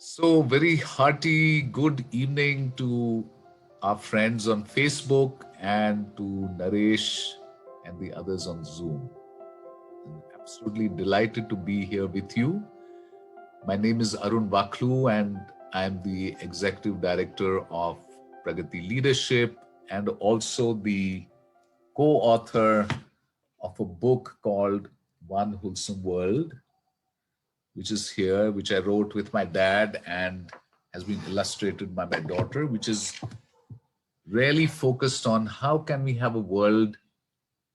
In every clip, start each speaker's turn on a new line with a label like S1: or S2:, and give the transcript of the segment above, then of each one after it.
S1: So, very hearty good evening to our friends on Facebook and to Naresh and the others on Zoom. I'm absolutely delighted to be here with you. My name is Arun Vaklu, and I'm the Executive Director of Pragati Leadership and also the co author of a book called One Wholesome World, which is here, which I wrote with my dad and has been illustrated by my daughter, which is really focused on how can we have a world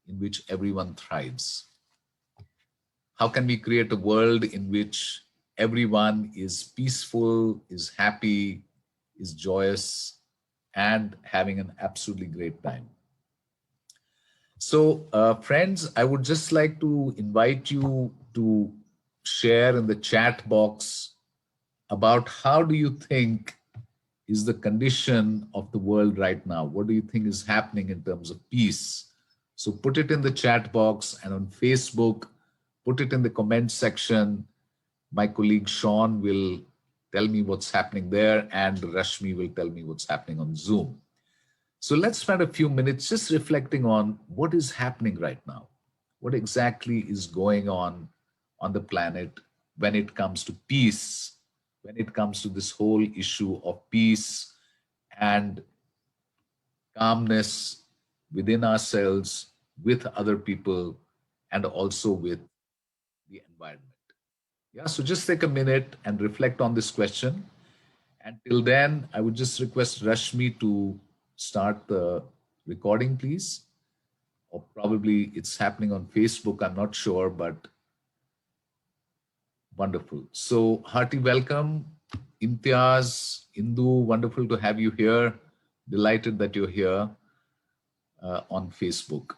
S1: in which everyone thrives? How can we create a world in which everyone is peaceful, is happy, is joyous, and having an absolutely great time? So, friends, I would just like to invite you to share in the chat box about how do you think is the condition of the world right now? What do you think is happening in terms of peace? So put it in the chat box, and on Facebook, put it in the comment section. My colleague Sean will tell me what's happening there, and Rashmi will tell me what's happening on Zoom. So let's spend a few minutes just reflecting on what is happening right now. What exactly is going on the planet when it comes to peace, when it comes to this whole issue of peace and calmness within ourselves, with other people, and also with the environment. Yeah, so just take a minute and reflect on this question. Until then, I would just request Rashmi to start the recording, please. Or probably it's happening on Facebook, I'm not sure, but wonderful. So, hearty welcome, Imtiaz, Indu, wonderful to have you here. Delighted that you're here on Facebook.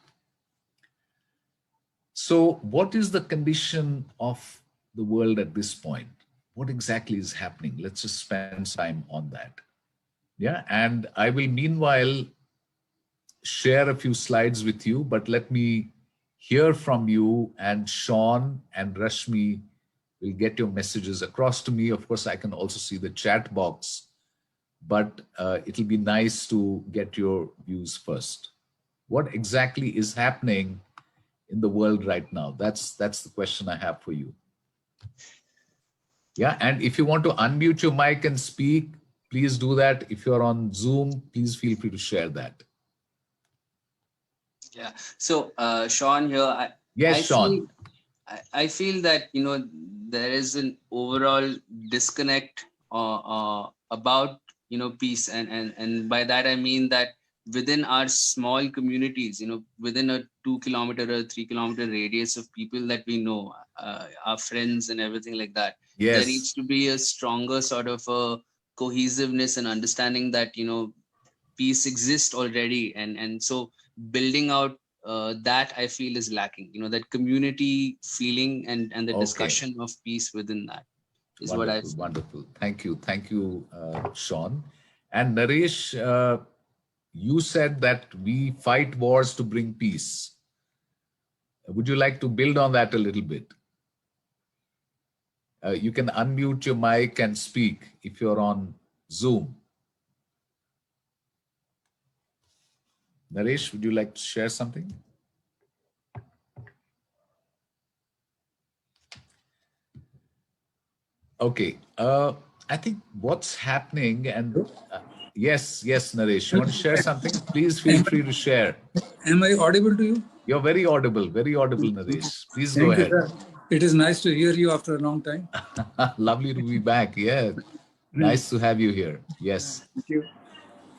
S1: So, what is the condition of the world at this point? What exactly is happening? Let's just spend time on that. Yeah, and I will meanwhile share a few slides with you, but let me hear from you, and Sean and Rashmi will get your messages across to me. Of course, I can also see the chat box, but it'll be nice to get your views first. What exactly is happening in the world right now? That's the question I have for you. Yeah, and if you want to unmute your mic and speak, please do that. If you're on Zoom, please feel free to share that.
S2: Yeah. So, Sean here,
S1: Yes,
S2: I
S1: Sean.
S2: feel I feel that there is an overall disconnect about peace, and by that I mean that within our small communities, within a 2 kilometer or 3 kilometer radius of people that we know, our friends and everything like that, there
S1: Yes.
S2: needs to be a stronger sort of a cohesiveness and understanding that peace exists already, and so building out that I feel is lacking. That community feeling and the
S1: Okay.
S2: discussion of peace within that is what I
S1: Wonderful,
S2: feel.
S1: wonderful. Thank you, Sean. And Naresh, you said that we fight wars to bring peace. Would you like to build on that a little bit? You can unmute your mic and speak if you're on Zoom. Naresh, would you like to share something? Okay. I think what's happening, and yes, Naresh, you want to share something? Please feel
S3: Am
S1: free to share.
S3: I audible to you?
S1: You're very audible, Naresh. Please go
S3: Thank you,
S1: ahead.
S3: sir. It is nice to hear you after a long time.
S1: Lovely to be back. Yeah. Nice to have you here. Yes.
S3: Thank you.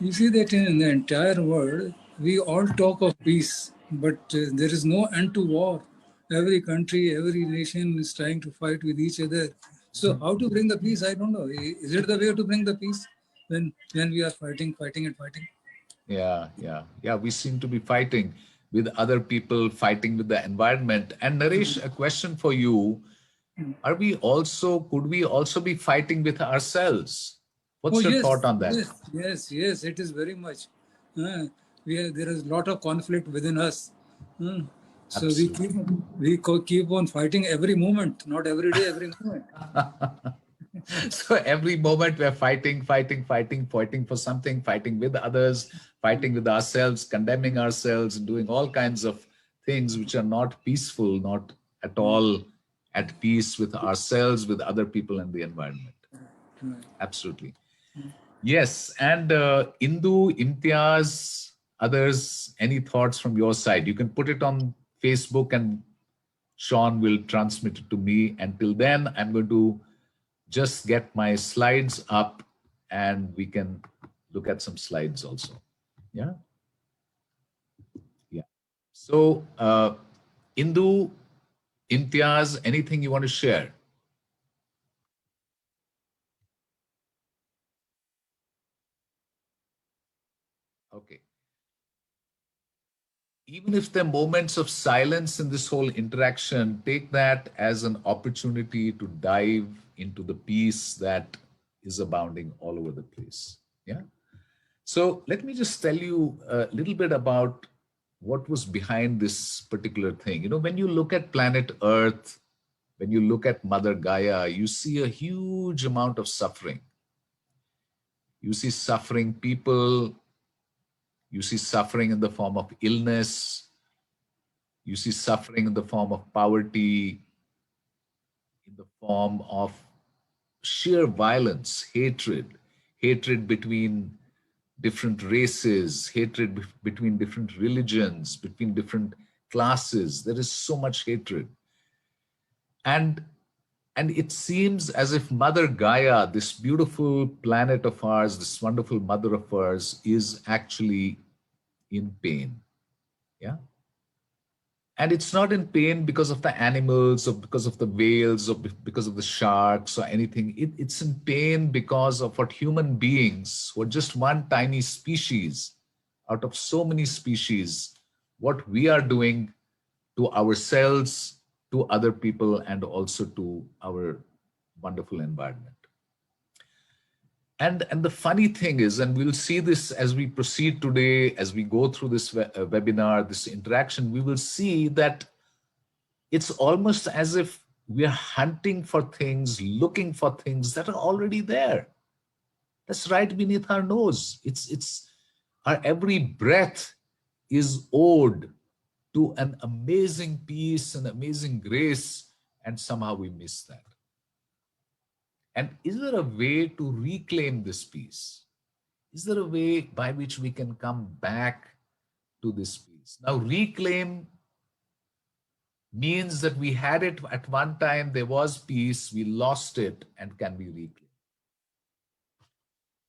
S3: You see that in the entire world, we all talk of peace, but there is no end to war. Every country, every nation is trying to fight with each other. So, how to bring the peace? I don't know. Is it the way to bring the peace when we are fighting and fighting?
S1: Yeah. We seem to be fighting with other people, fighting with the environment. And Naresh, a question for you. Could we also be fighting with ourselves?
S3: Oh
S1: What's your
S3: yes,
S1: thought on that?
S3: yes. It is very much. There is a lot of conflict within us. Uh, so
S1: Absolutely.
S3: keep on fighting every moment, not every day, every moment.
S1: So every moment we're fighting, fighting for something, fighting with others, fighting with ourselves, condemning ourselves, and doing all kinds of things which are not peaceful, not at all at peace with ourselves, with other people, and the environment.
S3: Right.
S1: Absolutely. Yes. And Indu, Imtiaz, others, any thoughts from your side? You can put it on Facebook and Sean will transmit it to me. Until then, I'm going to just get my slides up and we can look at some slides also. Yeah. Yeah. So, Indu, Imtiaz, anything you want to share? Okay. Even if there are moments of silence in this whole interaction, take that as an opportunity to dive into the peace that is abounding all over the place. Yeah. So let me just tell you a little bit about what was behind this particular thing. You know, when you look at planet Earth, when you look at Mother Gaia, you see a huge amount of suffering. You see suffering people, you see suffering in the form of illness, you see suffering in the form of poverty, in the form of sheer violence, hatred between different races, between different religions, between different classes. There is so much hatred. And and it seems as if Mother Gaia, this beautiful planet of ours, this wonderful mother of ours, is actually in pain. Yeah. And it's not in pain because of the animals or because of the whales or because of the sharks or anything. It's in pain because of what human beings, who are just one tiny species out of so many species, what we are doing to ourselves, to other people, and also to our wonderful environment. And the funny thing is, and we'll see this as we proceed today, as we go through this webinar, this interaction, we will see that it's almost as if we are hunting for things, looking for things that are already there. That's right beneath our nose. It's our every breath is owed to an amazing peace, an amazing grace, and somehow we miss that. And is there a way to reclaim this peace? Is there a way by which we can come back to this peace? Now, reclaim means that we had it at one time, there was peace, we lost it, and can be reclaimed.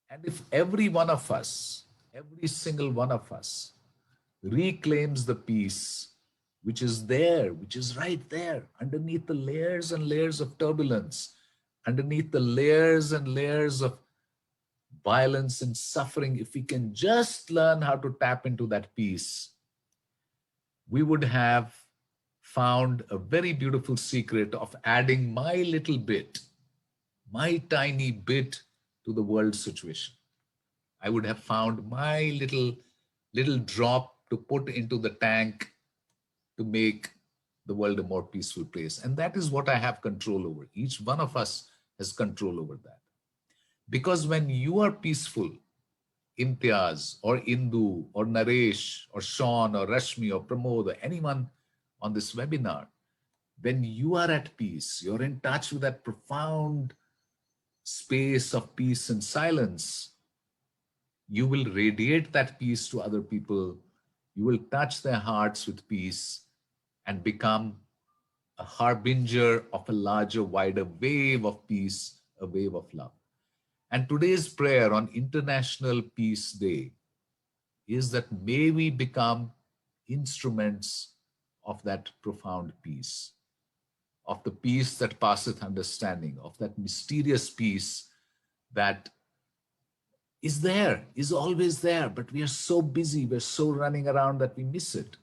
S1: And if every one of us, every single one of us, reclaims the peace which is there, which is right there, underneath the layers and layers of turbulence, underneath the layers and layers of violence and suffering, if we can just learn how to tap into that peace, we would have found a very beautiful secret of adding my little bit, my tiny bit to the world situation. I would have found my little drop to put into the tank to make the world a more peaceful place. And that is what I have control over. Each one of us has control over that. Because when you are peaceful, Imtiaz or Indu or Naresh or Sean or Rashmi or Pramod or anyone on this webinar, when you are at peace, you're in touch with that profound space of peace and silence, you will radiate that peace to other people. You will touch their hearts with peace and become a harbinger of a larger, wider wave of peace, a wave of love. And today's prayer on International Peace Day is that may we become instruments of that profound peace, of the peace that passeth understanding, of that mysterious peace that is there, is always there, but we are so busy, we're so running around that we miss it.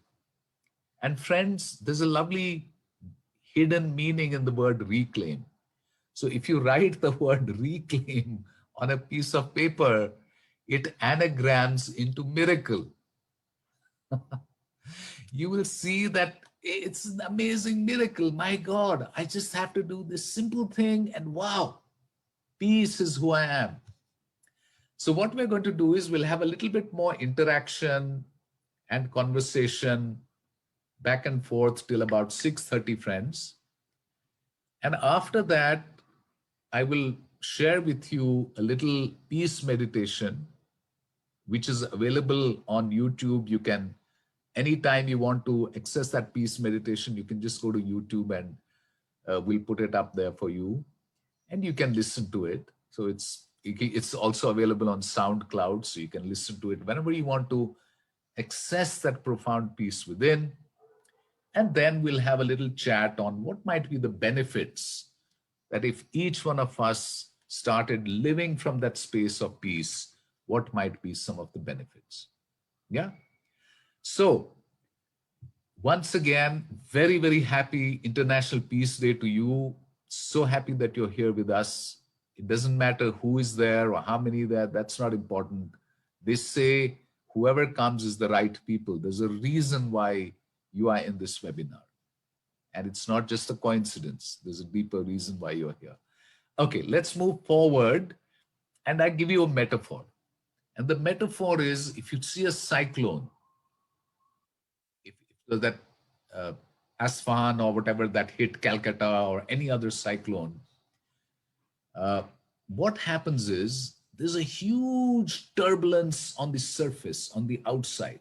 S1: And friends, there's a lovely hidden meaning in the word reclaim. So if you write the word reclaim on a piece of paper, it anagrams into miracle. You will see that it's an amazing miracle. My God, I just have to do this simple thing, and wow, Peace is who I am. So what we're going to do is we'll have a little bit more interaction and conversation back and forth till about 6:30, friends. And after that, I will share with you a little peace meditation, which is available on YouTube. You can, anytime you want to access that peace meditation, you can just go to YouTube and we'll put it up there for you and you can listen to it. So it's also available on SoundCloud, so you can listen to it whenever you want to access that profound peace within. And then we'll have a little chat on what might be the benefits that if each one of us started living from that space of peace, what might be some of the benefits. Yeah. So once again, very, very happy International Peace Day to you. So happy that you're here with us. It doesn't matter who is there or how many there, that's not important. They say whoever comes is the right people. There's a reason why you are in this webinar. And it's not just a coincidence. There's a deeper reason why you're here. Okay, let's move forward. And I give you a metaphor. And the metaphor is, if you see a cyclone, if that Asfan or whatever that hit Calcutta or any other cyclone, what happens is there's a huge turbulence on the surface, on the outside.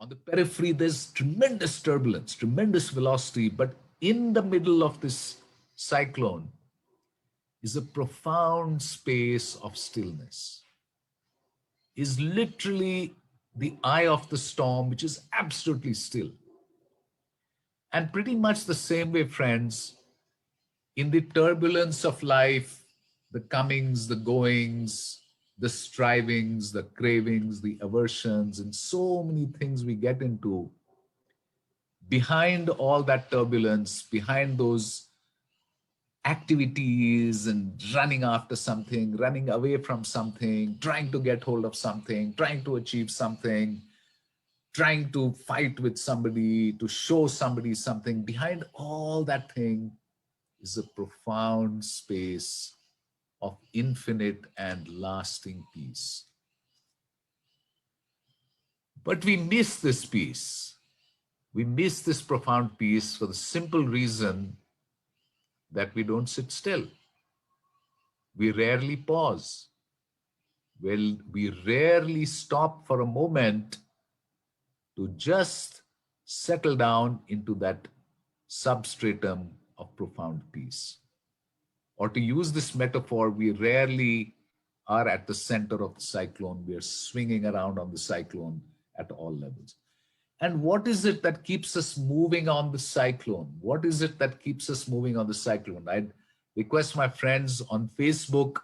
S1: On the periphery, there's tremendous turbulence, tremendous velocity, but in the middle of this cyclone is a profound space of stillness. Is literally the eye of the storm, which is absolutely still. And pretty much the same way, friends, in the turbulence of life, the comings, the goings, the strivings, the cravings, the aversions, and so many things we get into, behind all that turbulence, behind those activities and running after something, running away from something, trying to get hold of something, trying to achieve something, trying to fight with somebody, to show somebody something, behind all that thing is a profound space of infinite and lasting peace. But we miss this peace. We miss this profound peace for the simple reason that we don't sit still. We rarely pause. Well, we rarely stop for a moment to just settle down into that substratum of profound peace. Or to use this metaphor, we rarely are at the center of the cyclone. We are swinging around on the cyclone at all levels. And what is it that keeps us moving on the cyclone? What is it that keeps us moving on the cyclone? I'd request my friends on Facebook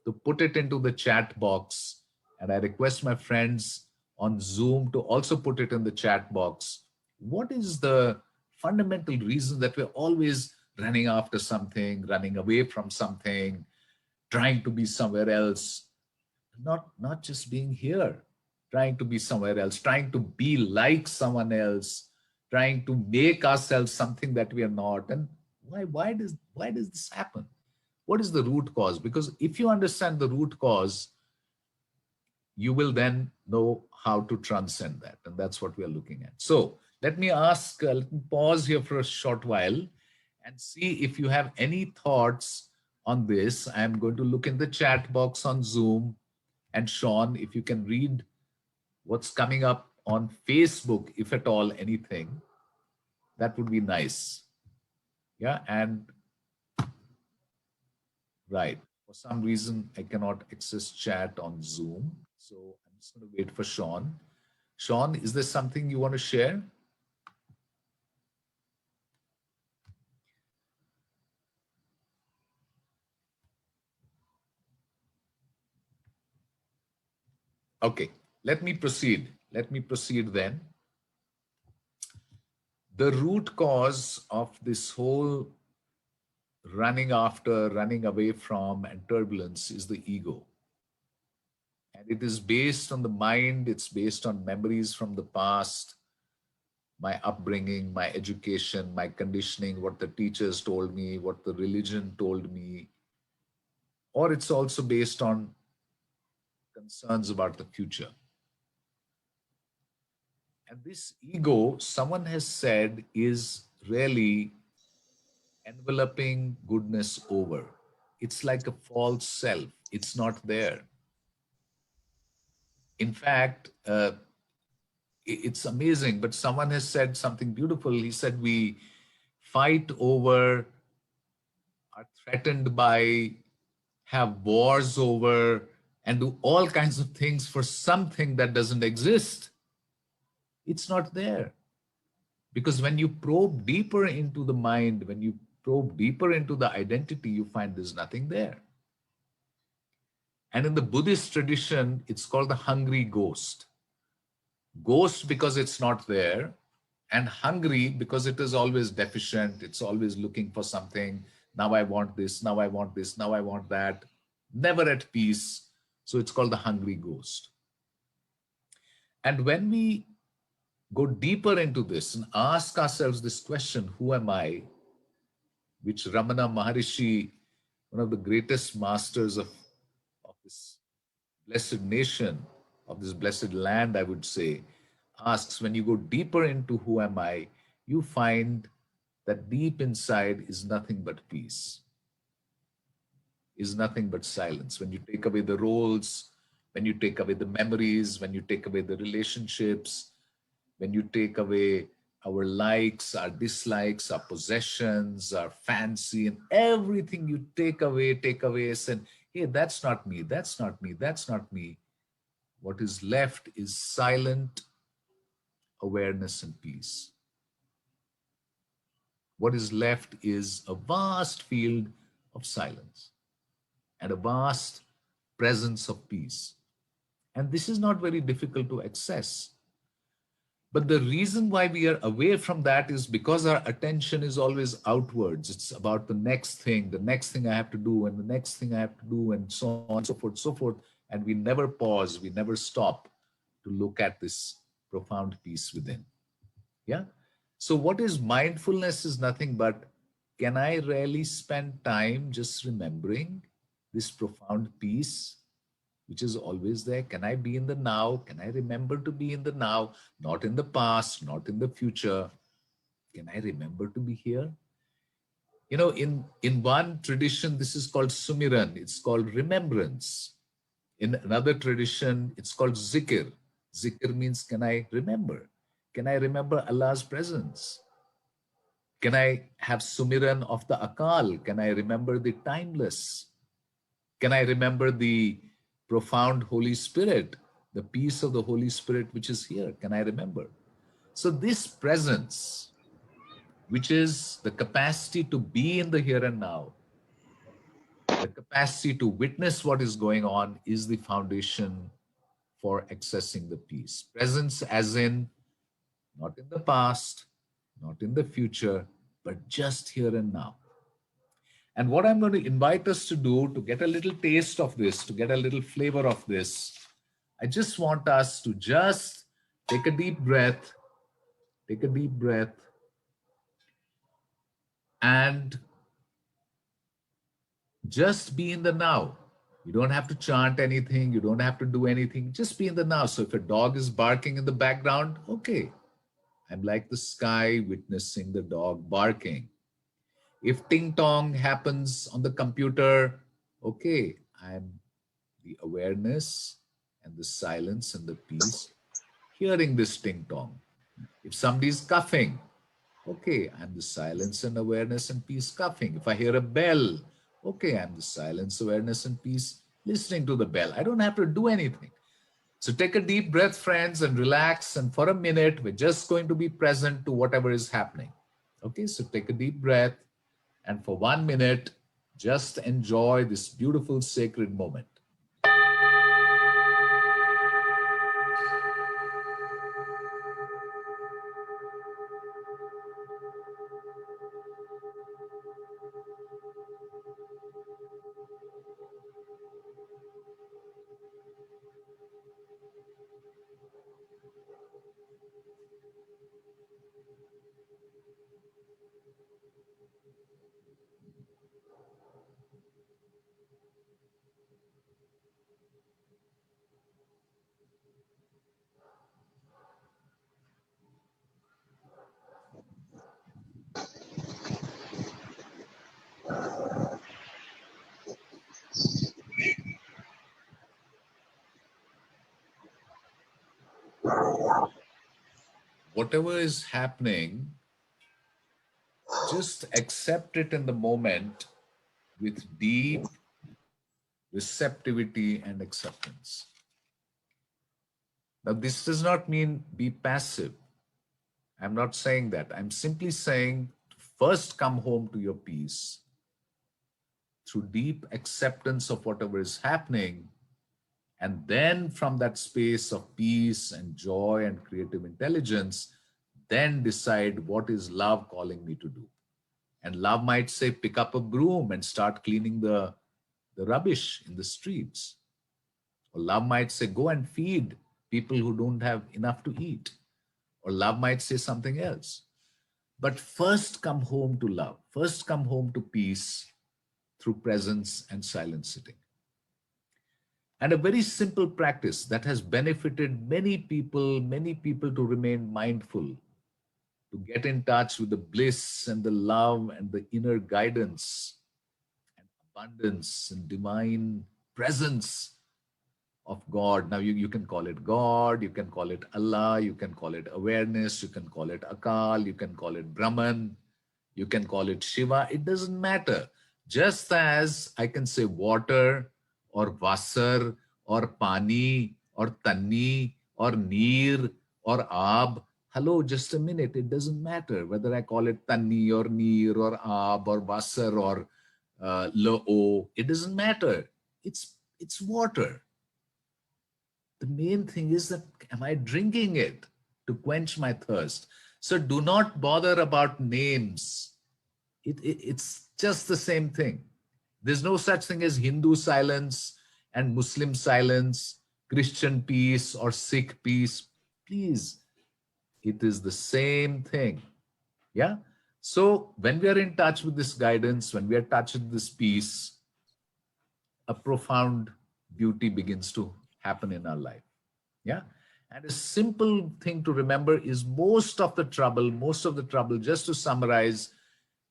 S1: to put it into the chat box. And I request my friends on Zoom to also put it in the chat box. What is the fundamental reason that we're always running after something, running away from something, trying to be somewhere else, not just being here, trying to be somewhere else, trying to be like someone else, trying to make ourselves something that we are not? And why does this happen? What is the root cause? Because if you understand the root cause, you will then know how to transcend that. And that's what we are looking at. So let me pause here for a short while and see if you have any thoughts on this. I'm going to look in the chat box on Zoom. And Sean, if you can read what's coming up on Facebook, if at all anything, that would be nice. Yeah, and right. For some reason, I cannot access chat on Zoom. So I'm just going to wait for Sean. Sean, is there something you want to share? Okay, let me proceed. Let me proceed then. The root cause of this whole running after, running away from, and turbulence is the ego. And it is based on the mind, it's based on memories from the past, my upbringing, my education, my conditioning, what the teachers told me, what the religion told me, or it's also based on concerns about the future. And this ego, someone has said, is really enveloping goodness over. It's like a false self, it's not there. In fact, it's amazing, but someone has said something beautiful. He said, we fight over, are threatened by, have wars over, and do all kinds of things for something that doesn't exist. It's not there. Because when you probe deeper into the mind, when you probe deeper into the identity, you find there's nothing there. And in the Buddhist tradition, it's called the hungry ghost. Ghost because it's not there, and hungry because it is always deficient. It's always looking for something. Now I want this, now I want this, now I want that. Never at peace. So it's called the hungry ghost. And when we go deeper into this and ask ourselves this question, who am I? Which Ramana Maharishi, one of the greatest masters of this blessed nation, of this blessed land, I would say, asks, when you go deeper into who am I, you find that deep inside is nothing but peace, is nothing but silence. When you take away the roles, when you take away the memories, when you take away the relationships, when you take away our likes, our dislikes, our possessions, our fancy, and everything you take away, and hey, that's not me, that's not me, that's not me. What is left is silent awareness and peace. What is left is a vast field of silence and a vast presence of peace. And this is not very difficult to access. But the reason why we are away from that is because our attention is always outwards. It's about the next thing I have to do, and the next thing I have to do, and so on, so forth, so forth. And we never pause, we never stop to look at this profound peace within. Yeah. So, what is mindfulness is nothing but, can I really spend time just remembering this profound peace which is always there? Can I be in the now? Can I remember to be in the now, not in the past, not in the future? Can I remember to be here? You know, in one tradition, this is called sumiran, it's called remembrance. In another tradition, it's called zikr. Zikr means, can I remember? Can I remember Allah's presence? Can I have sumiran of the Akal? Can I remember the timeless? Can I remember the profound Holy Spirit, the peace of the Holy Spirit which is here? Can I remember? So, this presence, which is the capacity to be in the here and now, the capacity to witness what is going on, is the foundation for accessing the peace. Presence, as in not in the past, not in the future, but just here and now. And what I'm going to invite us to do, to get a little taste of this, to get a little flavor of this, I just want us to just take a deep breath, take a deep breath, and just be in the now. You don't have to chant anything, you don't have to do anything, just be in the now. So if a dog is barking in the background, okay, I'm like the sky witnessing the dog barking. If ting tong happens on the computer, okay, I'm the awareness and the silence and the peace hearing this ting tong. If somebody's coughing, okay, I'm the silence and awareness and peace coughing. If I hear a bell, okay, I'm the silence, awareness, and peace listening to the bell. I don't have to do anything. So take a deep breath, friends, and relax. And for a minute, we're just going to be present to whatever is happening. Okay, so take a deep breath. And for 1 minute, just enjoy this beautiful sacred moment. Whatever is happening, just accept it in the moment with deep receptivity and acceptance. Now, this does not mean be passive. I'm not saying that. I'm simply saying first come home to your peace through deep acceptance of whatever is happening. And then from that space of peace and joy and creative intelligence, then decide what is love calling me to do. And love might say, pick up a broom and start cleaning the rubbish in the streets. Or love might say, go and feed people who don't have enough to eat. Or love might say something else. But first come home to love. First come home to peace through presence and silent sitting. And a very simple practice that has benefited many people to remain mindful, to get in touch with the bliss and the love and the inner guidance and abundance and divine presence of God. Now, you can call it God, you can call it Allah, you can call it awareness, you can call it Akal, you can call it Brahman, you can call it Shiva. It doesn't matter. Just as I can say water or Vasar or Pani or Tanni or Neer or Ab. Hello, just a minute. It doesn't matter whether I call it Tanni or Neer or Ab or Vasar or Lo. It doesn't matter. It's water. The main thing is that am I drinking it to quench my thirst? So do not bother about names. It's just the same thing. There's no such thing as Hindu silence and Muslim silence, Christian peace or Sikh peace. Please, it is the same thing. Yeah. So when we are in touch with this guidance, when we are in touch with this peace, a profound beauty begins to happen in our life. Yeah. And a simple thing to remember is most of the trouble, just to summarize,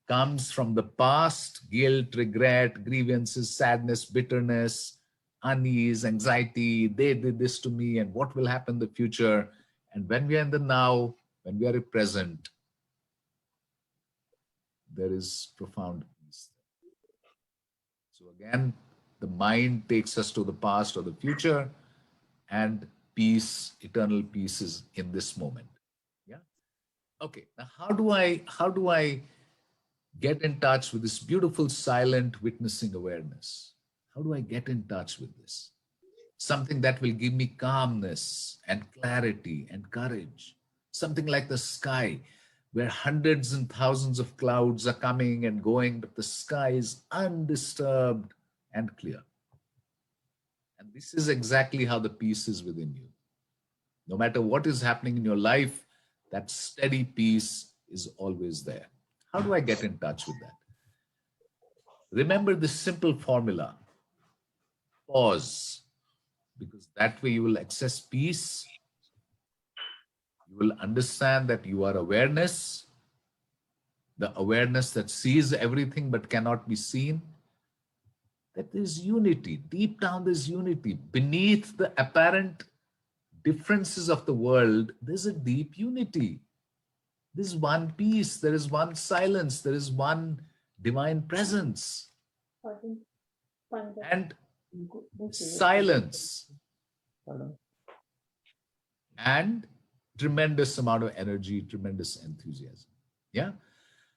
S1: comes from the past: guilt, regret, grievances, sadness, bitterness, unease, anxiety. They did this to me, and what will happen in the future? And when we are in the now, when we are present, there is profound peace. So again, the mind takes us to the past or the future, and peace, eternal peace, is in this moment. Yeah. Okay. Now, how do I get in touch with this beautiful silent witnessing awareness? How do I get in touch with this? Something that will give me calmness and clarity and courage. Something like the sky, where hundreds and thousands of clouds are coming and going, but the sky is undisturbed and clear. And this is exactly how the peace is within you. No matter what is happening in your life, that steady peace is always there. How do I get in touch with that? Remember this simple formula: pause, because that way you will access peace. You will understand that you are awareness, the awareness that sees everything but cannot be seen. That there's unity. Deep down, there's unity. Beneath the apparent differences of the world, there's a deep unity. There's one peace, there is one silence, there is one divine presence. And silence and tremendous amount of energy, tremendous enthusiasm. Yeah.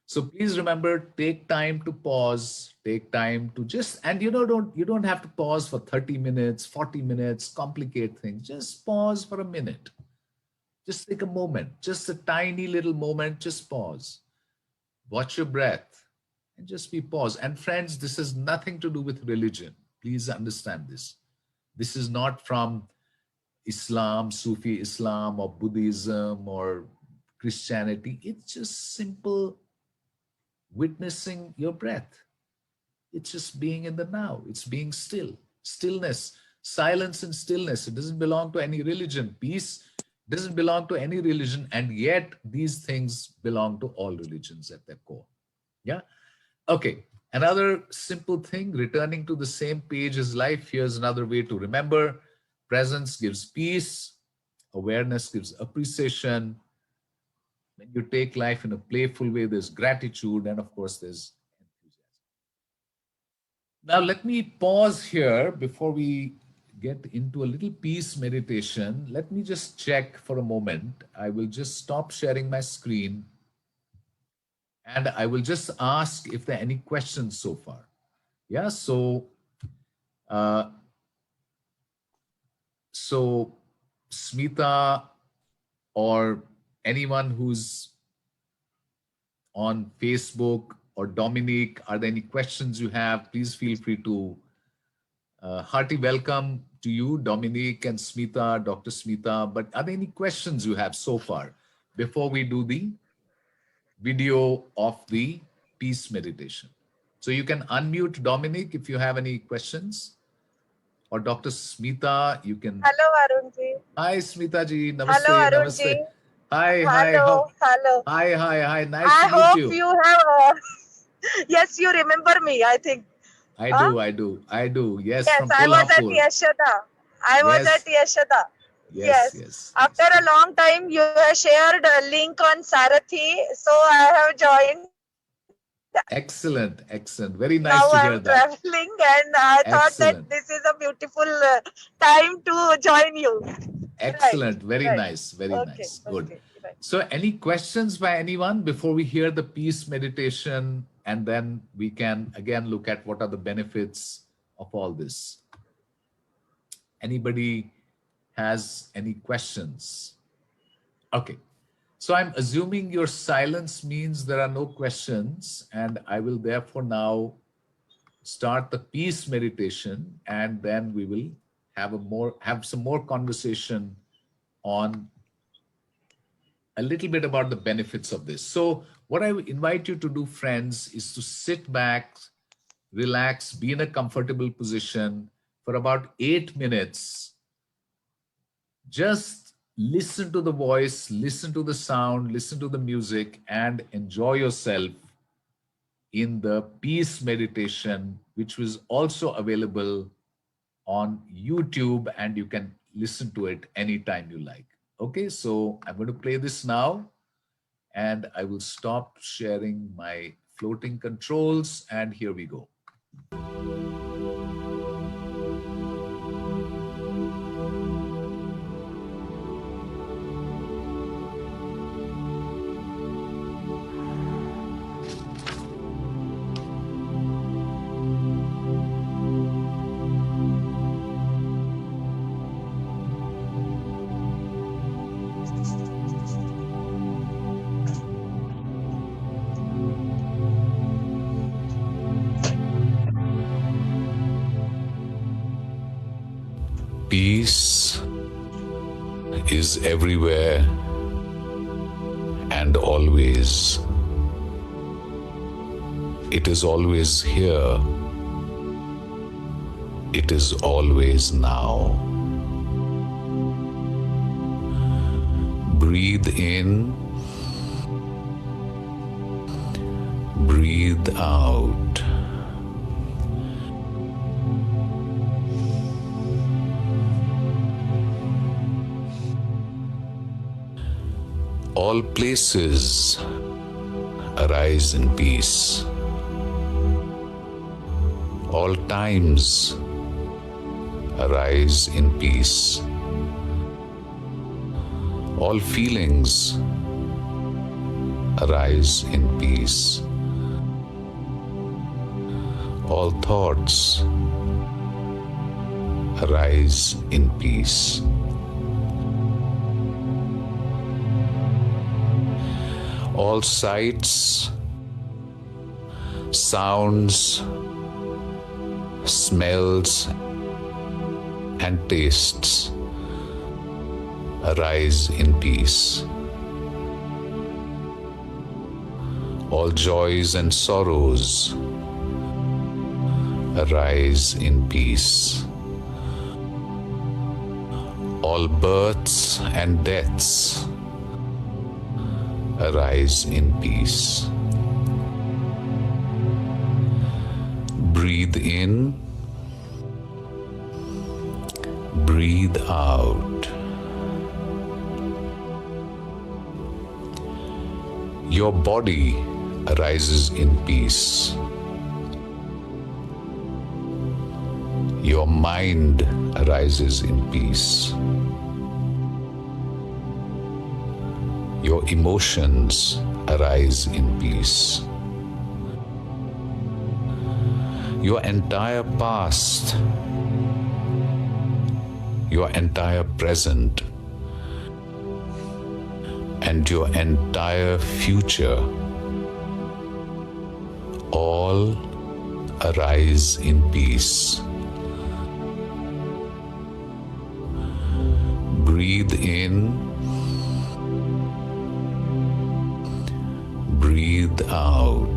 S1: So please remember, take time to pause, take time to just, and you don't have to pause for 30 minutes, 40 minutes, complicate things. Just pause for a minute. Just take a moment, just a tiny little moment, just pause. Watch your breath and just be pause. And friends, this has nothing to do with religion. Please understand this. This is not from Islam, Sufi Islam, or Buddhism or Christianity. It's just simple witnessing your breath. It's just being in the now. It's being still. Stillness, silence and stillness. It doesn't belong to any religion. Peace doesn't belong to any religion. And yet these things belong to all religions at their core. Yeah. Okay. Another simple thing, returning to the same page as life. Here's another way to remember. Presence gives peace. Awareness gives appreciation. When you take life in a playful way, there's gratitude, and of course, there's enthusiasm. Now, let me pause here before we get into a little peace meditation. Let me just check for a moment. I will just stop sharing my screen and I will just ask if there are any questions so far. Yeah, uh, so Smita or anyone who's on Facebook or Dominique, are there any questions you have? Please feel free to hearty welcome to you, Dominique and Smita, Dr. Smita. But are there any questions you have so far before we do the video of the peace meditation? So you can unmute Dominique if you have any questions, or Dr. Smita, you can.
S4: Hello, Arun ji.
S1: Hi, Smita ji.
S4: Hello,
S1: Namaste,
S4: Arun ji.
S1: namaste. Hi, hi.
S4: Hello, hello.
S1: Hi. Nice
S4: I
S1: to meet
S4: hope
S1: you.
S4: you have. Yes, you remember me. I think.
S1: I
S4: Huh?
S1: do. Yes,
S4: Yes,
S1: from
S4: I was at
S1: Kolhapur.
S4: Yashoda. I was
S1: Yes.
S4: at Yashoda.
S1: Yes.
S4: After a long time, you have shared a link on Sarathi, so I have joined.
S1: Excellent. Very
S4: Now
S1: nice to hear
S4: I'm
S1: that.
S4: traveling, and I thought that
S1: Excellent.
S4: this is a beautiful time to join you.
S1: Excellent. Very
S4: right.
S1: nice. Very nice. Good.
S4: Okay, right.
S1: So, any questions by anyone before we hear the peace meditation? And then we can again look at what are the benefits of all this. Anybody has any questions? Okay. So, I'm assuming your silence means there are no questions, and I will therefore now start the peace meditation, and then we will have some more conversation on a little bit about the benefits of this. So what I would invite you to do, friends, is to sit back, relax, be in a comfortable position for about 8 minutes. Just listen to the voice, listen to the sound, listen to the music, and enjoy yourself in the peace meditation, which was also available on YouTube, and you can listen to it anytime you like. Okay, so I'm going to play this now, and I will stop sharing my floating controls, and here we go. Peace is everywhere and always. It is always here. It is always now. Breathe in, breathe out. All places arise in peace. All times arise in peace. All feelings arise in peace. All thoughts arise in peace. All sights, sounds, smells, and tastes arise in peace. All joys and sorrows arise in peace. All births and deaths arise in peace. Breathe in, breathe out. Your body arises in peace. Your mind arises in peace. Your emotions arise in peace. Your entire past, your entire present, and your entire future all arise in peace. Breathe in, breathe out.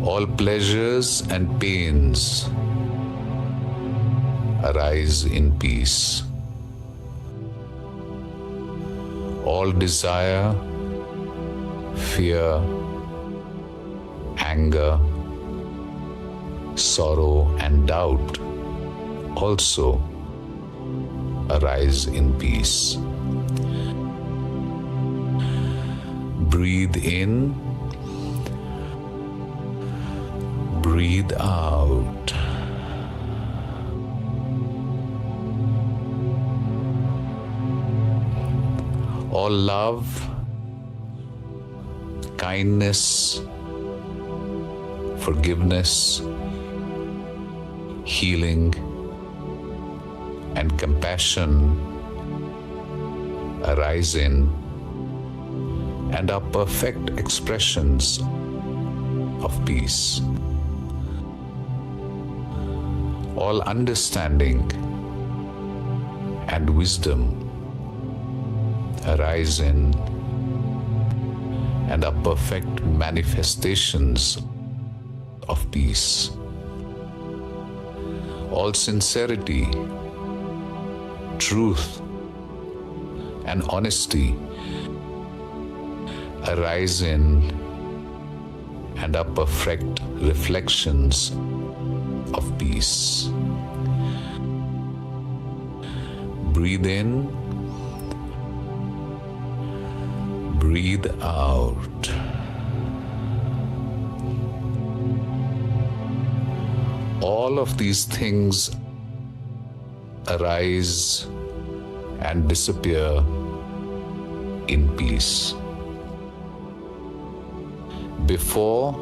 S1: All pleasures and pains arise in peace. All desire, fear, anger, sorrow, and doubt also arise in peace. Breathe in, breathe out. All love, kindness, forgiveness, healing, and compassion arise in and are perfect expressions of peace. All understanding and wisdom arise in and are perfect manifestations of peace. All sincerity, truth, and honesty arise in and are perfect reflections of peace. Breathe in, breathe out. All of these things arise and disappear in peace. Before,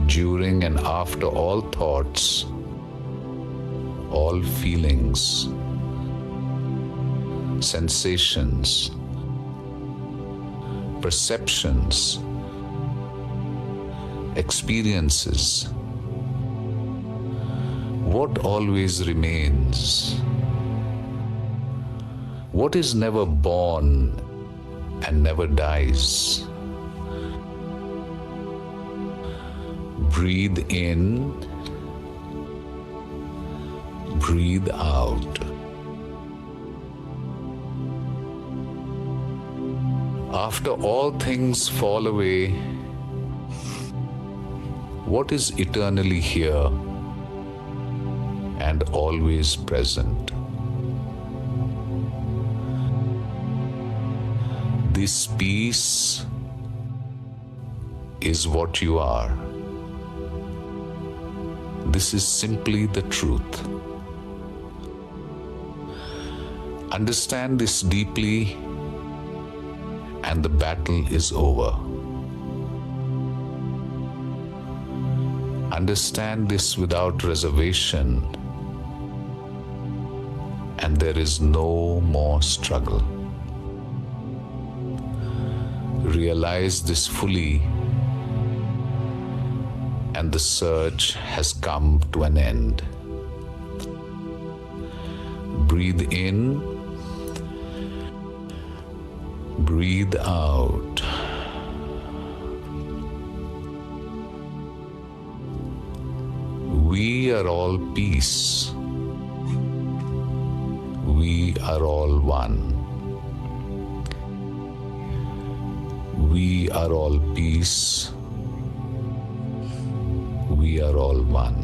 S1: during, and after all thoughts, all feelings, sensations, perceptions, experiences, what always remains? What is never born and never dies? Breathe in, breathe out. After all things fall away, what is eternally here and always present? This peace is what you are. This is simply the truth. Understand this deeply, and the battle is over. Understand this without reservation, and there is no more struggle. Realize this fully, and the search has come to an end. Breathe in, breathe out. We are all peace. We are all one. We are all peace. We are all one.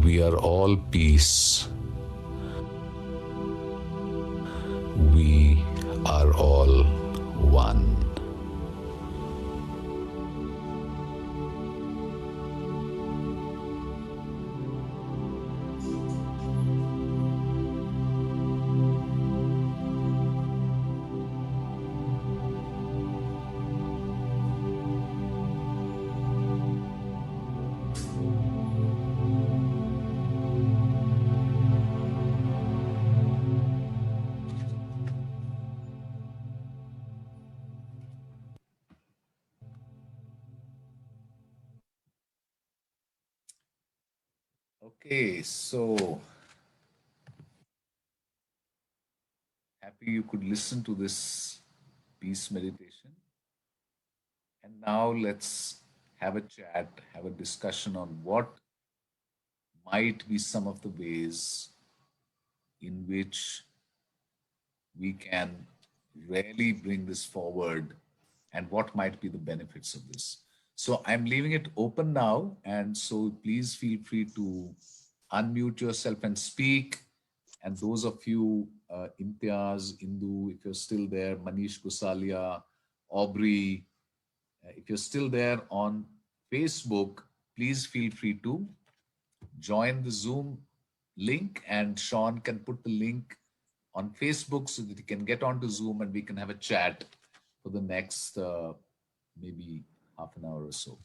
S1: We are all peace. We are all one. Okay, so happy you could listen to this peace meditation. And now let's have a chat, have a discussion on what might be some of the ways in which we can really bring this forward and what might be the benefits of this. So I'm leaving it open now. And so please feel free to unmute yourself and speak. And those of you, Imtiaz, Indu, if you're still there, Manish Gusalia, Aubrey, if you're still there on Facebook, please feel free to join the Zoom link, and Sean can put the link on Facebook so that you can get onto Zoom and we can have a chat for the next maybe half an hour or so.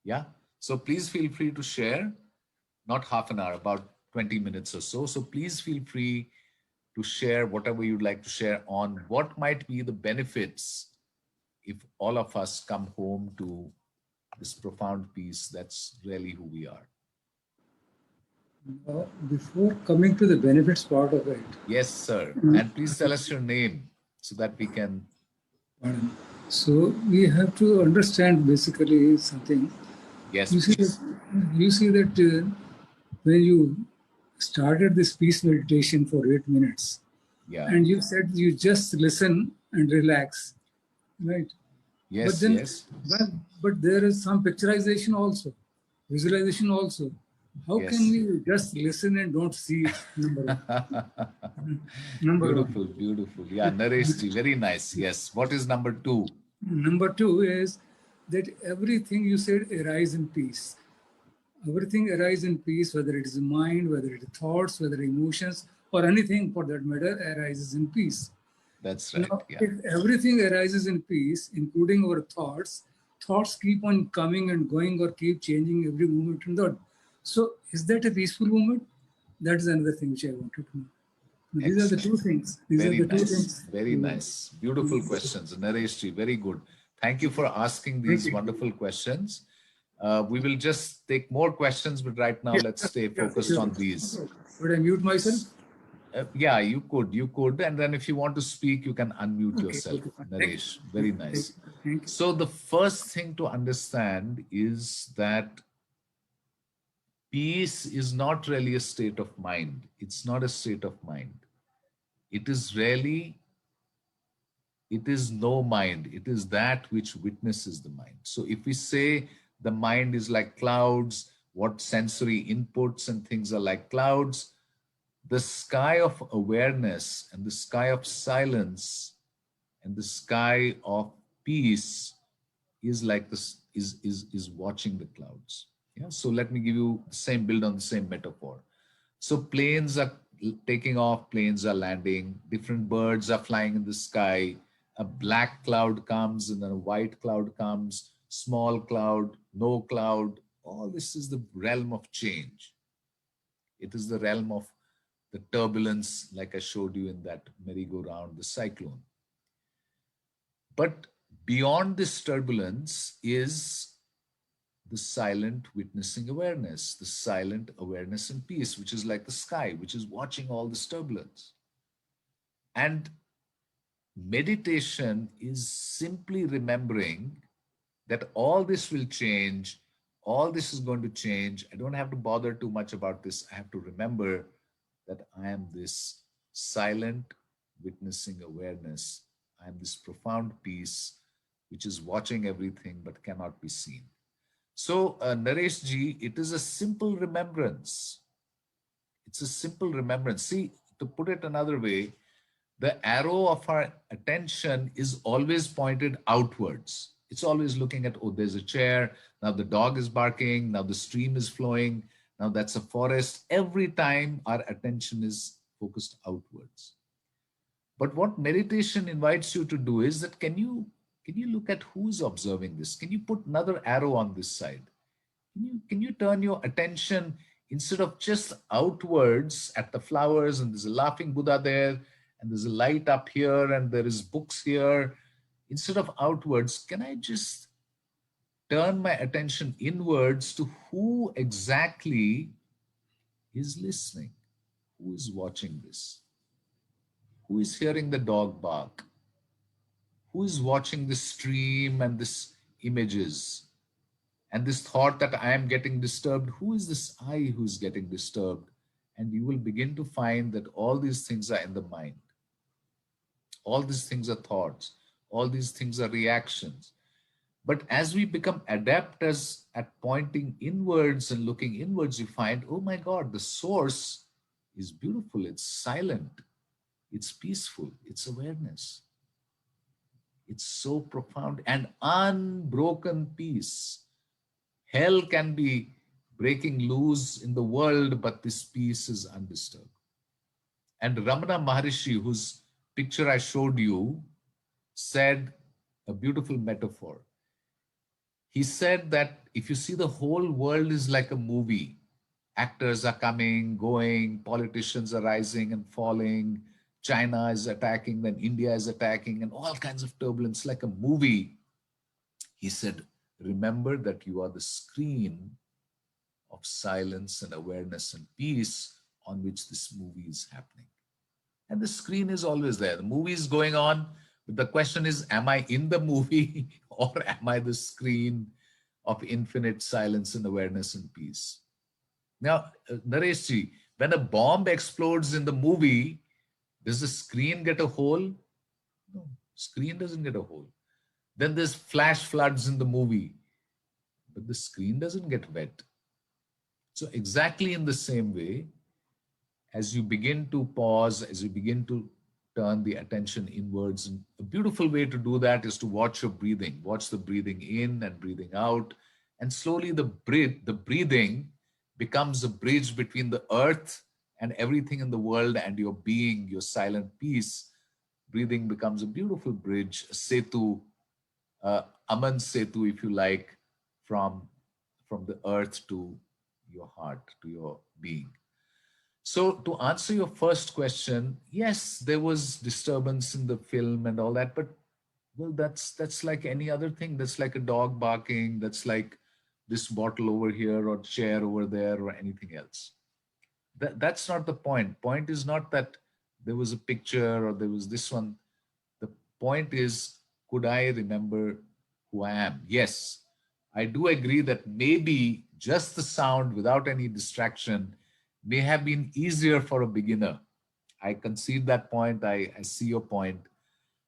S1: Yeah. So please feel free to share, not half an hour, about 20 minutes or so. So please feel free to share whatever you'd like to share on what might be the benefits if all of us come home to this profound peace. That's really who we are.
S3: Before coming to the benefits part of it,
S1: Yes, sir. And please tell us your name so that we can.
S3: pardon. So we have to understand basically something.
S1: Yes,
S3: You see
S1: please.
S3: that, you see that when you started this peace meditation for 8 minutes,
S1: Yeah.
S3: and you said you just listen and relax, right? But
S1: Yes,
S3: then,
S1: yes.
S3: but there is some picturization also, visualization also. How can
S1: Yes.
S3: we just listen and don't see it? Number
S1: Beautiful,
S3: one.
S1: beautiful. Yeah, Naresh ji, very nice. Yes. What is number two?
S3: Number two is that everything you said arise in peace. Everything arises in peace, whether it is mind, whether it is thoughts, whether emotions, or anything for that matter, arises in peace.
S1: That's right.
S3: Now,
S1: Yeah.
S3: if everything arises in peace, including our thoughts, thoughts keep on coming and going or keep changing every moment in thought. So, is that a peaceful moment? That is another thing which I wanted to know. These are the two
S1: Excellent.
S3: things. These are
S1: Very
S3: the two
S1: nice.
S3: things.
S1: Very nice. Beautiful questions. Naresh ji, very good. Thank you for asking
S3: Thank
S1: these
S3: you.
S1: wonderful questions. We will just take more questions, but right now
S3: Yeah,
S1: let's stay
S3: yeah,
S1: focused
S3: sure.
S1: on these.
S3: Should I mute myself?
S1: Yeah, you could. And then if you want to speak, you can unmute
S3: Okay,
S1: yourself.
S3: okay, fine. Thank
S1: Naresh, very
S3: you.
S1: nice.
S3: Thank you.
S1: So the first thing to understand is that peace is not really a state of mind. It's not a state of mind. It is really, it is no mind. It is that which witnesses the mind. So if we say the mind is like clouds, what sensory inputs and things are like clouds, the sky of awareness and the sky of silence and the sky of peace is like this, is watching the clouds. Yeah. So let me give you the same, build on the same metaphor. So planes are taking off, planes are landing, different birds are flying in the sky. A black cloud comes and then a white cloud comes, small cloud, no cloud. All this is the realm of change. It is the realm of the turbulence, like I showed you in that merry-go-round, the cyclone. But beyond this turbulence is the silent witnessing awareness, the silent awareness and peace, which is like the sky, which is watching all this turbulence. And meditation is simply remembering that all this will change, all this is going to change. I don't have to bother too much about this. I have to remember that I am this silent witnessing awareness. I am this profound peace which is watching everything but cannot be seen. So, Naresh ji, it is a simple remembrance. It's a simple remembrance. See, to put it another way, the arrow of our attention is always pointed outwards. It's always looking at, oh, there's a chair. Now the dog is barking. Now the stream is flowing. Now that's a forest. Every time our attention is focused outwards. But what meditation invites you to do is that can you look at who's observing this? Can you put another arrow on this side? Can you turn your attention instead of just outwards at the flowers and there's a laughing Buddha there and there's a light up here and there is books here, instead of outwards, can I just turn my attention inwards to who exactly is listening, who is watching this, who is hearing the dog bark, who is watching this stream and this images and this thought that I am getting disturbed. Who is this I who's getting disturbed? And you will begin to find that all these things are in the mind. All these things are thoughts. All these things are reactions. But as we become adept at pointing inwards and looking inwards, you find, oh my God, the source is beautiful. It's silent. It's peaceful. It's awareness. It's so profound and unbroken peace. Hell can be breaking loose in the world, but this peace is undisturbed. And Ramana Maharishi, whose picture I showed you, said a beautiful metaphor. He said that if you see the whole world is like a movie, actors are coming, going, politicians are rising and falling, China is attacking, then India is attacking, and all kinds of turbulence, like a movie. He said, remember that you are the screen of silence and awareness and peace on which this movie is happening. And the screen is always there. The movie is going on, but the question is, am I in the movie or am I the screen of infinite silence and awareness and peace? Now, Naresh ji, when a bomb explodes in the movie, does the screen get a hole? No, screen doesn't get a hole. Then there's flash floods in the movie, but the screen doesn't get wet. So exactly in the same way, as you begin to pause, as you begin to turn the attention inwards, and a beautiful way to do that is to watch your breathing. Watch the breathing in and breathing out. And slowly the breathing becomes a bridge between the earth and everything in the world and your being, your silent peace. Breathing becomes a beautiful bridge, a setu, Aman Setu, if you like, from the earth to your heart, to your being. So to answer your first question, yes, there was disturbance in the film and all that, but well, that's like any other thing. That's like a dog barking. That's like this bottle over here or chair over there or anything else. That's not the point. Point is not that there was a picture or there was this one. The point is, could I remember who I am? Yes, I do agree that maybe just the sound without any distraction may have been easier for a beginner. I concede that point. I see your point.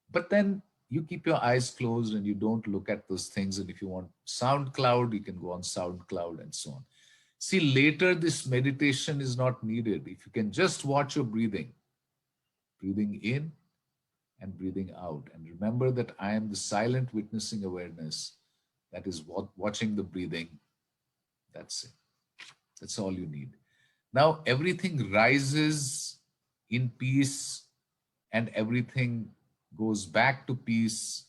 S1: But then you keep your eyes closed and you don't look at those things. And if you want SoundCloud, you can go on SoundCloud and so on. See, later this meditation is not needed. If you can just watch your breathing, breathing in and breathing out. And remember that I am the silent witnessing awareness that is watching the breathing. That's it. That's all you need. Now everything rises in peace and everything goes back to peace.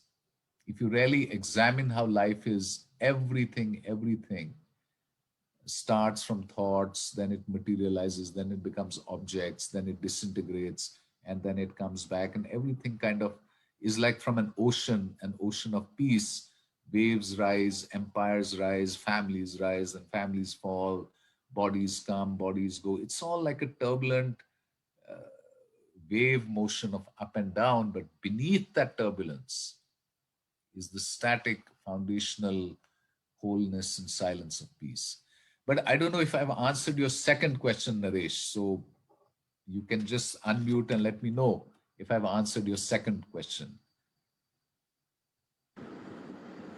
S1: If you really examine how life is, everything starts from thoughts, then it materializes, then it becomes objects, then it disintegrates, and then it comes back, and everything kind of is like from an ocean of peace. Waves rise, empires rise, families rise, and families fall, bodies come, bodies go. It's all like a turbulent wave motion of up and down, but beneath that turbulence is the static foundational wholeness and silence of peace. But I don't know if I've answered your second question, Naresh. So you can just unmute and let me know if I've answered your second question.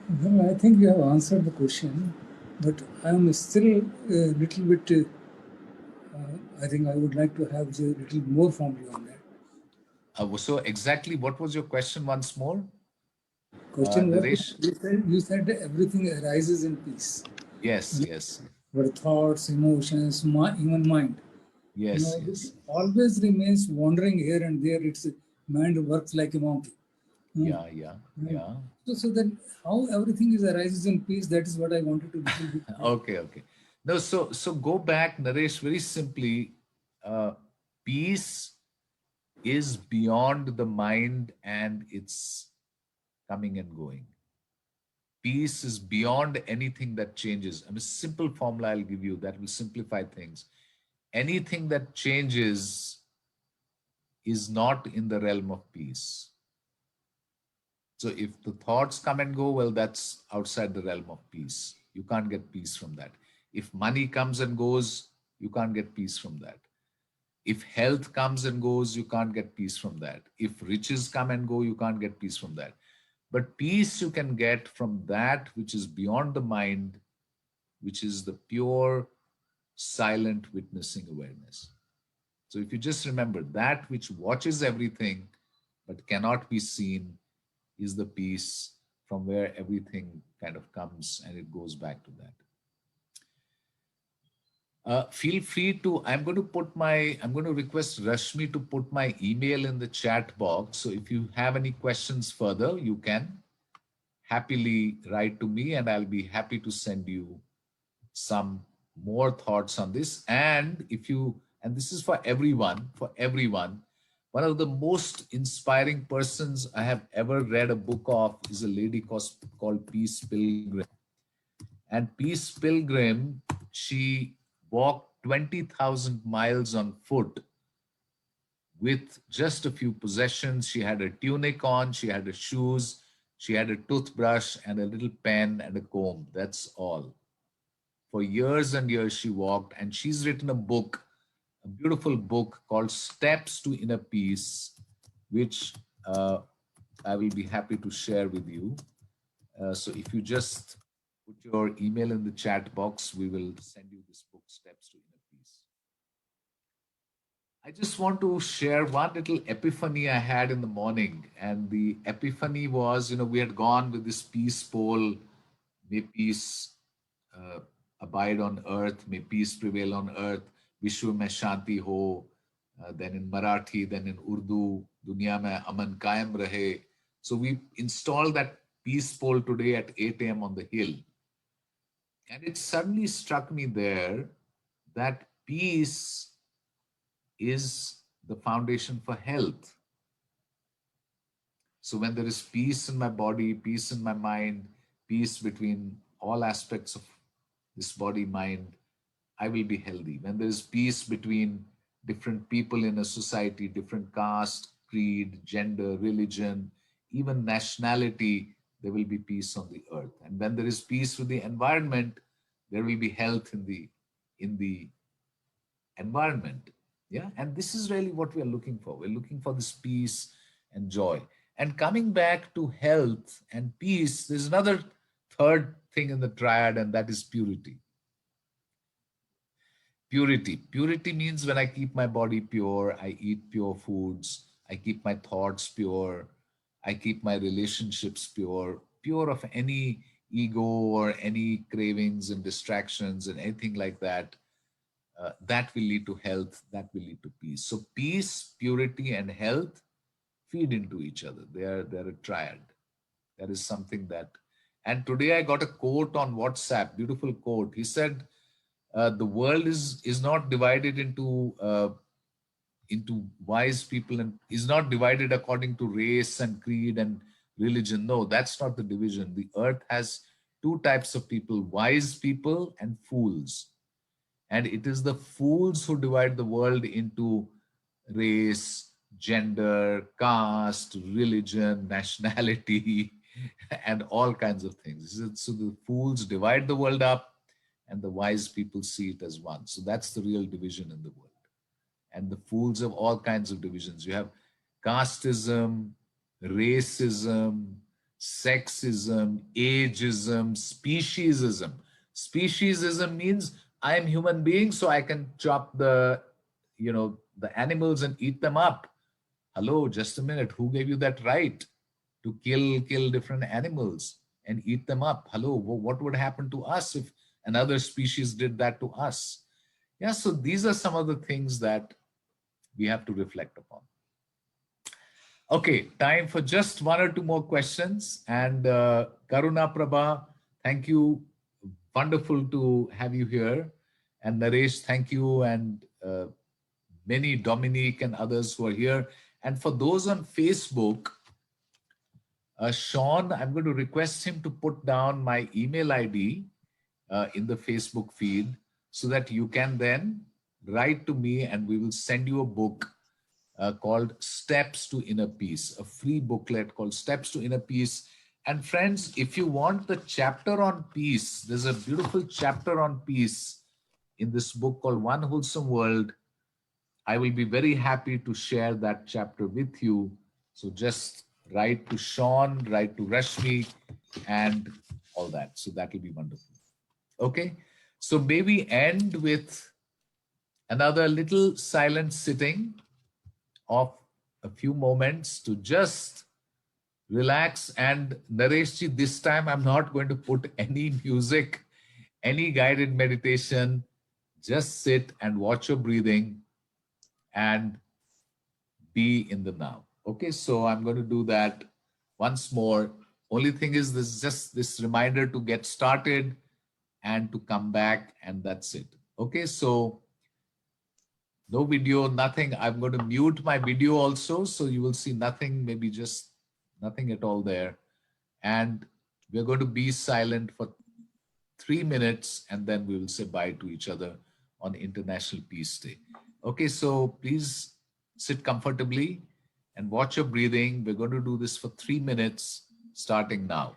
S3: Well, I think you have answered the question, but I am still a little bit. I think I would like to have a little more from you on that.
S1: So exactly what was your question once more,
S3: Question was,
S1: Naresh?
S3: you said everything arises in peace.
S1: Yes, yes,
S3: Our thoughts, emotions, even mind.
S1: yes,
S3: It
S1: yes.
S3: always remains wandering here and there. Its mind works like a monkey. Hmm.
S1: Yeah, yeah,
S3: Right.
S1: yeah.
S3: So then how everything is arises in peace, that is what I wanted to little bit know.
S1: Okay, okay. No, so go back, Naresh, very simply. Uh, Peace is beyond the mind and its coming and going. Peace is beyond anything that changes. I mean, simple formula I'll give you that will simplify things. Anything that changes is not in the realm of peace. So if the thoughts come and go, well, that's outside the realm of peace. You can't get peace from that. If money comes and goes, you can't get peace from that. If health comes and goes, you can't get peace from that. If riches come and go, you can't get peace from that. But peace you can get from that which is beyond the mind, which is the pure, silent witnessing awareness. So if you just remember that which watches everything but cannot be seen is the peace from where everything kind of comes and it goes back to that. Feel free to, I'm going to request Rashmi to put my email in the chat box. So if you have any questions further, you can happily write to me and I'll be happy to send you some more thoughts on this. And if you, and this is for everyone, one of the most inspiring persons I have ever read a book of is a lady called Peace Pilgrim. And Peace Pilgrim, she walked 20,000 miles on foot with just a few possessions. She had a tunic on, she had her shoes, she had a toothbrush and a little pen and a comb. That's all. For years and years, she walked, and she's written a book, a beautiful book called Steps to Inner Peace, which I will be happy to share with you. So if you just put your email in the chat box, we will send you this book, Steps to Inner Peace. I just want to share one little epiphany I had in the morning. And the epiphany was, we had gone with this peace poll, may peace uh, abide on earth, may peace prevail on earth, Vishwa mein shanti ho, then in Marathi, then in Urdu, Duniya mein aman kaim rahe. So we installed that peace poll today at 8 a.m. on the hill. And it suddenly struck me there that peace is the foundation for health. So when there is peace in my body, peace in my mind, peace between all aspects of this body mind, I will be healthy. When there is peace between different people in a society, different caste, creed, gender, religion, even nationality, there will be peace on the earth. And when there is peace with the environment, there will be health in the environment. Yeah. And this is really what we're looking for. We're looking for this peace and joy. And coming back to health and peace, there's another third thing in the triad, and that is purity. Purity means when I keep my body pure, I eat pure foods, I keep my thoughts pure, I keep my relationships pure, pure of any ego or any cravings and distractions and anything like that. That will lead to health, that will lead to peace. So peace, purity, and health feed into each other. They're a triad. That is something that. And today I got a quote on WhatsApp, beautiful quote. He said, "The world is not divided into wise people and is not divided according to race and creed and religion. No, that's not the division. The earth has two types of people: wise people and fools." And it is the fools who divide the world into race, gender, caste, religion, nationality, and all kinds of things. So the fools divide the world up, and the wise people see it as one. So that's the real division in the world. And the fools have all kinds of divisions. You have casteism, racism, sexism, ageism, speciesism. Speciesism means I am human being, so I can chop the animals and eat them up. Hello, just a minute. Who gave you that right to kill different animals and eat them up? Hello, what would happen to us if another species did that to us? Yeah, so these are some of the things that we have to reflect upon. Okay, time for just one or two more questions. And Karuna Prabha, thank you. Wonderful to have you here. And Naresh, thank you. And many, Dominique and others who are here. And for those on Facebook, Sean, I'm going to request him to put down my email ID in the Facebook feed so that you can then write to me and we will send you a book called Steps to Inner Peace, a free booklet called Steps to Inner Peace. And friends, if you want the chapter on peace, there's a beautiful chapter on peace in this book called One Wholesome World. I will be very happy to share that chapter with you. So just write to Sean, write to Rashmi, and all that. So that will be wonderful. Okay. So may we end with another little silent sitting of a few moments to just relax. And Nareshji, this time I'm not going to put any music, any guided meditation. Just sit and watch your breathing and be in the now. Okay, so I'm going to do that once more. Only thing is, this is just this reminder to get started and to come back, and that's it. Okay, so no video, nothing. I'm going to mute my video also, so you will see nothing, maybe just nothing at all there. And we're going to be silent for 3 minutes, and then we will say bye to each other on International Peace Day. Okay, so please sit comfortably and watch your breathing. We're going to do this for 3 minutes, starting now.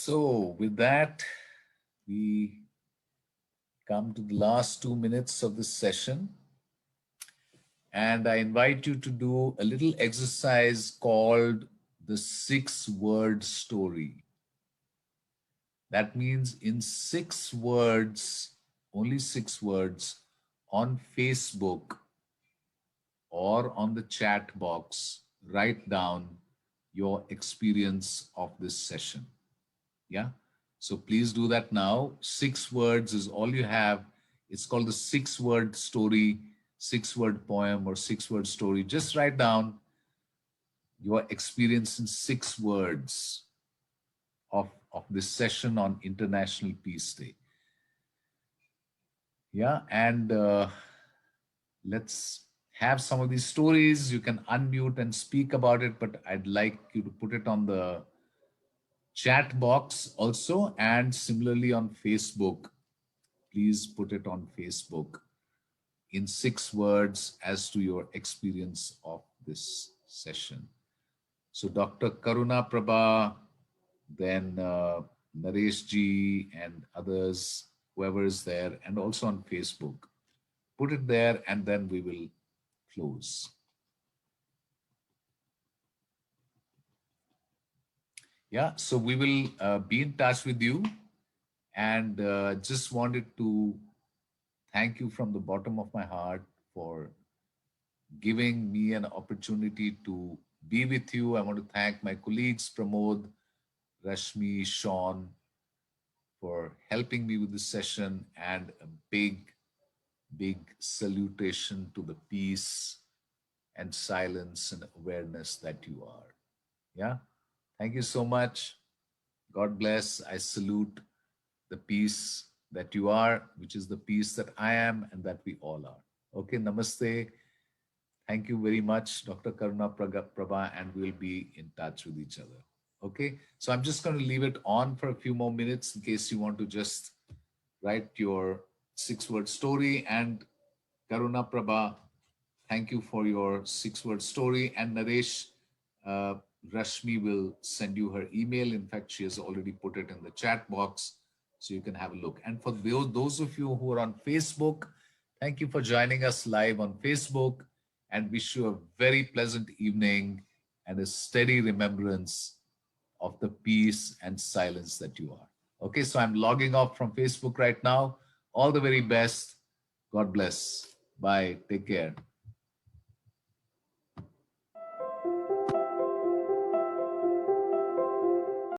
S1: So, with that, we come to the last 2 minutes of this session. And I invite you to do a little exercise called the 6-word story. That means in 6 words, only 6 words, on Facebook or on the chat box, write down your experience of this session. Yeah. So please do that now. 6 words is all you have. It's called the 6-word story, 6-word poem, or 6-word story. Just write down your experience in 6 words of this session on International Peace Day. Yeah. And let's have some of these stories. You can unmute and speak about it, but I'd like you to put it on the chat box also, and similarly on Facebook. Please put it on Facebook in 6 words as to your experience of this session. So Dr. Karuna Prabha, then Naresh ji and others, whoever is there, and also on Facebook. Put it there and then we will close. Yeah, so we will be in touch with you, and just wanted to thank you from the bottom of my heart for giving me an opportunity to be with you. I want to thank my colleagues, Pramod, Rashmi, Sean, for helping me with this session, and a big salutation to the peace and silence and awareness that you are. Yeah. Thank you so much. God bless. I salute the peace that you are, which is the peace that I am and that we all are. Okay. Namaste. Thank you very much, Dr. Karuna Prabha, and we'll be in touch with each other. Okay. So I'm just going to leave it on for a few more minutes in case you want to just write your 6-word story. And Karuna Prabha, thank you for your 6-word story. And Naresh, uh, Rashmi will send you her email. In fact, she has already put it in the chat box, so you can have a look. And for those of you who are on Facebook, thank you for joining us live on Facebook, and wish you a very pleasant evening and a steady remembrance of the peace and silence that you are. Okay, so I'm logging off from Facebook right now. All the very best. God bless. Bye. Take care.